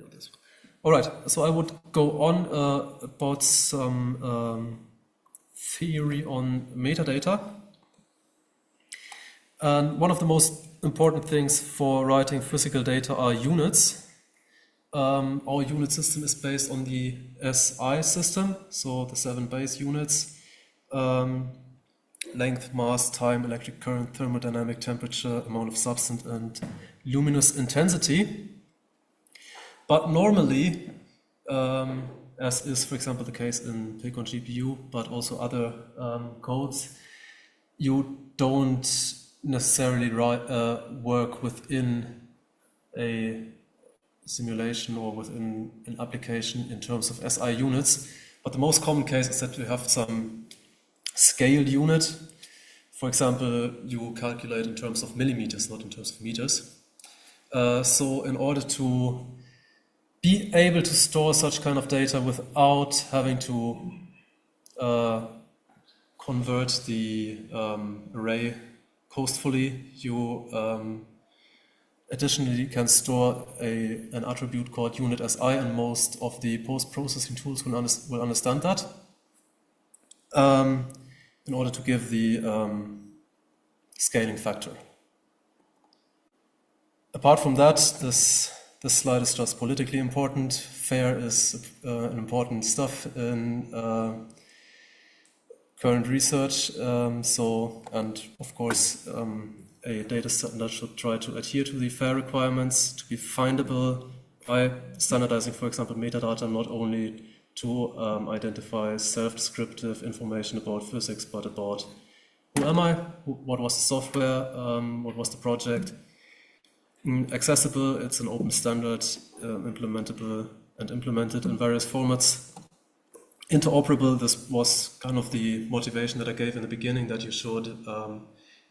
like this. All right, so I would go on about some theory on metadata. And one of the most important things for writing physical data are units. Our unit system is based on the SI system, so the 7 base units: length, mass, time, electric current, thermodynamic, temperature, amount of substance, and luminous intensity. But normally, as is, for example, the case in PIC on GPU, but also other codes, you don't necessarily work within a simulation or within an application in terms of SI units. But the most common case is that you have some scale unit. For example, you calculate in terms of millimeters, not in terms of meters. So in order to be able to store such kind of data without having to convert the array coastfully, you additionally can store an attribute called unit SI, and most of the post-processing tools will understand that in order to give the scaling factor. Apart from that, this slide is just politically important. FAIR is an important stuff in current research. And of course, a data standard should try to adhere to the FAIR requirements to be findable by standardizing, for example, metadata, not only to identify self-descriptive information about physics, but about who am I, what was the software, what was the project. Accessible, it's an open standard, implementable and implemented in various formats. Interoperable, this was kind of the motivation that I gave in the beginning, that you should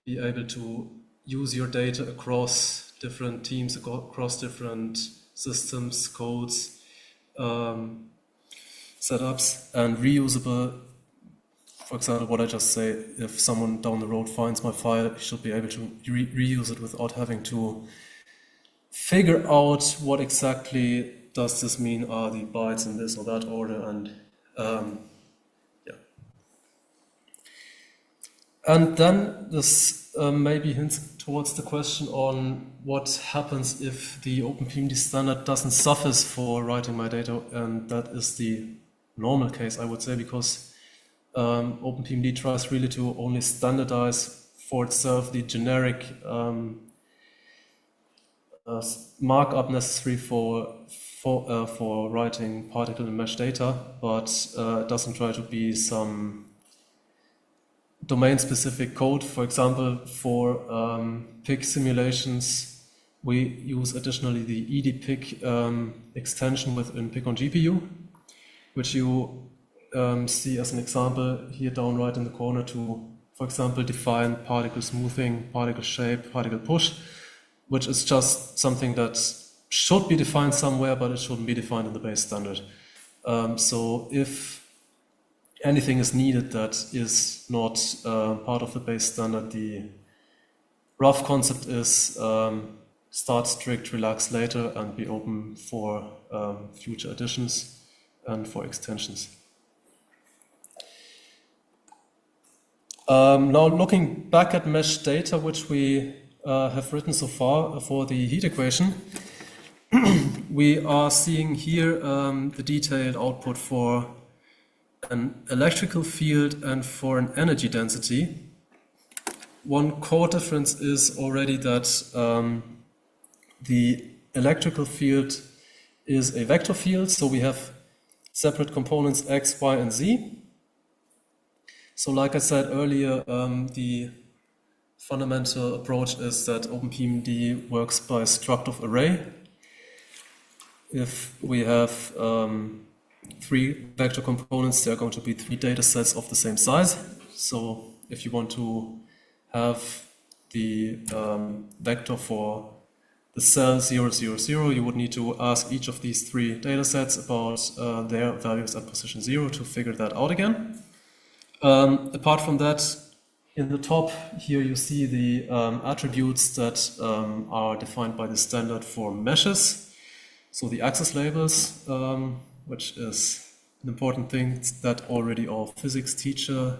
be able to use your data across different teams, across different systems, codes, setups, and reusable. For example, what I just say, if someone down the road finds my file, you should be able to reuse it without having to figure out what exactly does this mean, are the bytes in this or that order, and yeah. And then this maybe hints towards the question on what happens if the OpenPMD standard doesn't suffice for writing my data, and that is the normal case, I would say, because OpenPMD tries really to only standardize for itself the generic markup necessary for writing particle and mesh data, but it doesn't try to be some domain-specific code. For example, for PIC simulations, we use additionally the edpic extension within PIC on GPU, which you see as an example here down right in the corner to, for example, define particle smoothing, particle shape, particle push, which is just something that should be defined somewhere, but it shouldn't be defined in the base standard. So if anything is needed that is not part of the base standard, the rough concept is start strict, relax later, and be open for future additions and for extensions. Now looking back at mesh data, which we have written so far for the heat equation, we are seeing here the detailed output for an electrical field and for an energy density. One core difference is already that the electrical field is a vector field, so we have separate components x, y, and z. So like I said earlier, the fundamental approach is that OpenPMD works by structive array. If we have 3 vector components, there are going to be 3 data sets of the same size. So if you want to have the vector for the cell 0, 0, 0, you would need to ask each of these 3 data sets about their values at position 0 to figure that out again. Apart from that, in the top here you see the attributes that are defined by the standard for meshes. So the axis labels, which is an important thing that already our physics teacher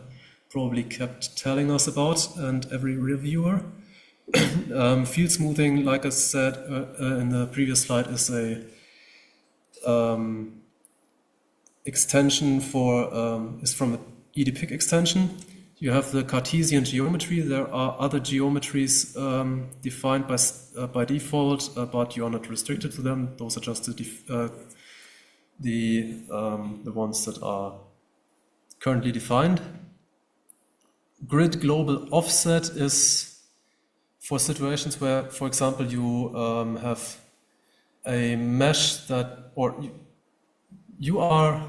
probably kept telling us about, and every reviewer. Field smoothing, like I said in the previous slide, is a extension is from the EDPIC extension. You have the Cartesian geometry. There are other geometries defined by default, but you are not restricted to them. Those are just the ones that are currently defined. Grid global offset is for situations where, for example, you have a mesh that, or you are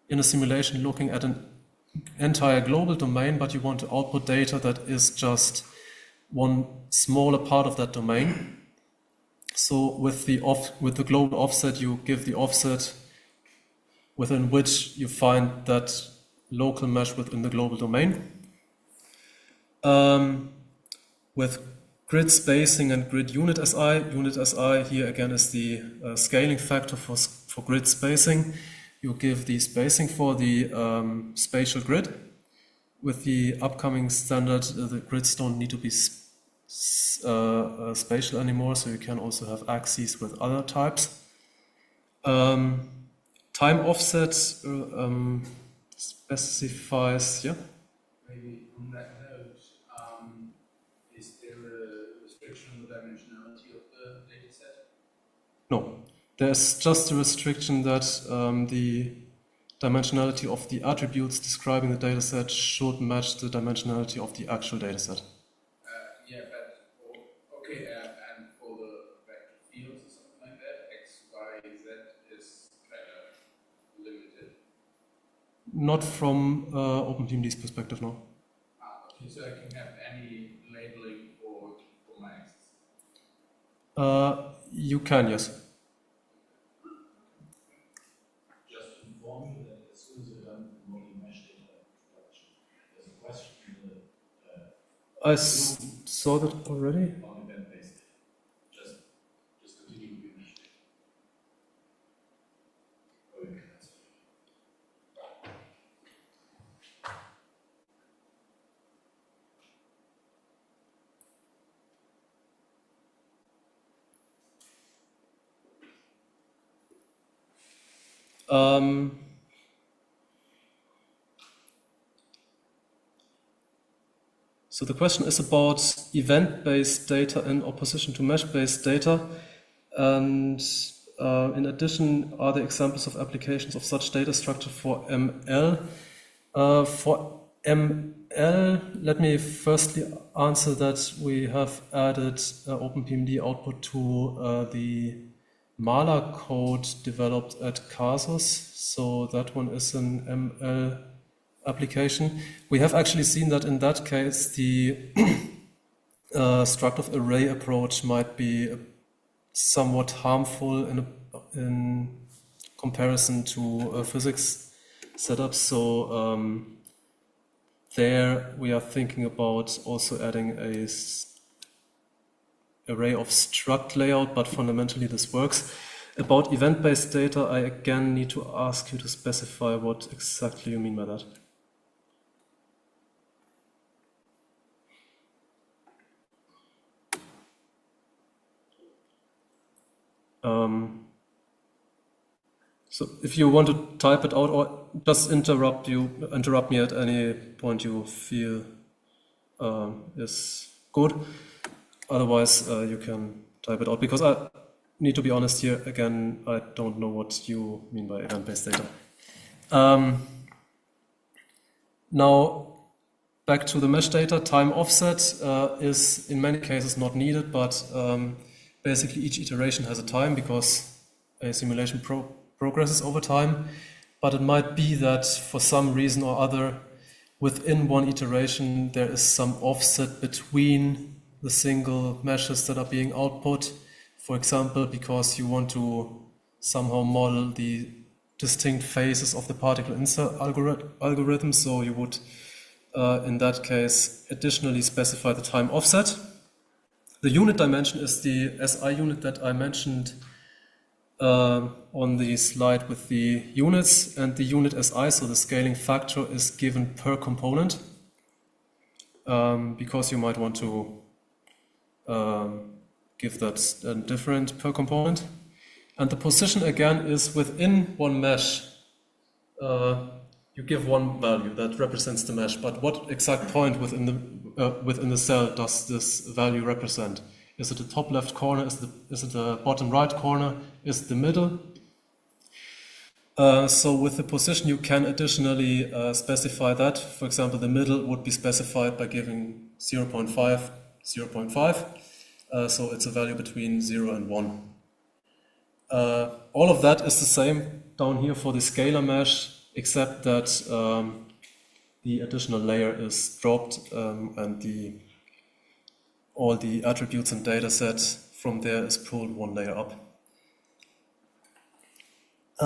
in a simulation looking at an entire global domain, but you want to output data that is just one smaller part of that domain. So with the global offset, you give the offset within which you find that local mesh within the global domain. With grid spacing and grid unit SI here again is the scaling factor for grid spacing. You give the spacing for the spatial grid. With the upcoming standard, the grids don't need to be spatial anymore, so you can also have axes with other types. Time offset specifies, yeah? Maybe on that note, is there a restriction on the dimensionality of the data set? No. There's just a restriction that the dimensionality of the attributes describing the dataset should match the dimensionality of the actual dataset. Yeah, but okay, and for the vector fields or something like that, X, Y, Z is kind of limited. Not from OpenTMD's perspective, no. Okay, so I can have any labeling for my axis. You can, yes. I saw that already. On event-based data. Just continue with your mesh data. Oh, you can answer. So the question is about event-based data in opposition to mesh-based data. And in addition, are there examples of applications of such data structure for ML? For ML, let me firstly answer that we have added OpenPMD output to the Mala code developed at Casus. So that one is an ML application. We have actually seen that in that case, the structive array approach might be somewhat harmful in comparison to physics setups. So there we are thinking about also adding a array of struct layout, but fundamentally this works. About event-based data, I again need to ask you to specify what exactly you mean by that. So if you want to type it out or just interrupt me at any point you feel is good. Otherwise, you can type it out, because I need to be honest here. Again, I don't know what you mean by event-based data. Now, back to the mesh data. Time offset is in many cases not needed, but basically each iteration has a time because a simulation progresses over time. But it might be that for some reason or other, within one iteration, there is some offset between the single meshes that are being output. For example, because you want to somehow model the distinct phases of the particle insert algorithm. So you would, in that case, additionally specify the time offset. The unit dimension is the SI unit that I mentioned on the slide with the units, and the unit SI, so the scaling factor, is given per component, because you might want to give that different per component. And the position again is within one mesh. You give one value that represents the mesh, but what exact point within the cell does this value represent? Is it the top left corner? Is it the bottom right corner? Is it the middle? So with the position, you can additionally specify that. For example, the middle would be specified by giving 0.5, 0.5. So it's a value between 0 and 1. All of that is the same down here for the scalar mesh, except that the additional layer is dropped, and all the attributes and data sets from there is pulled one layer up.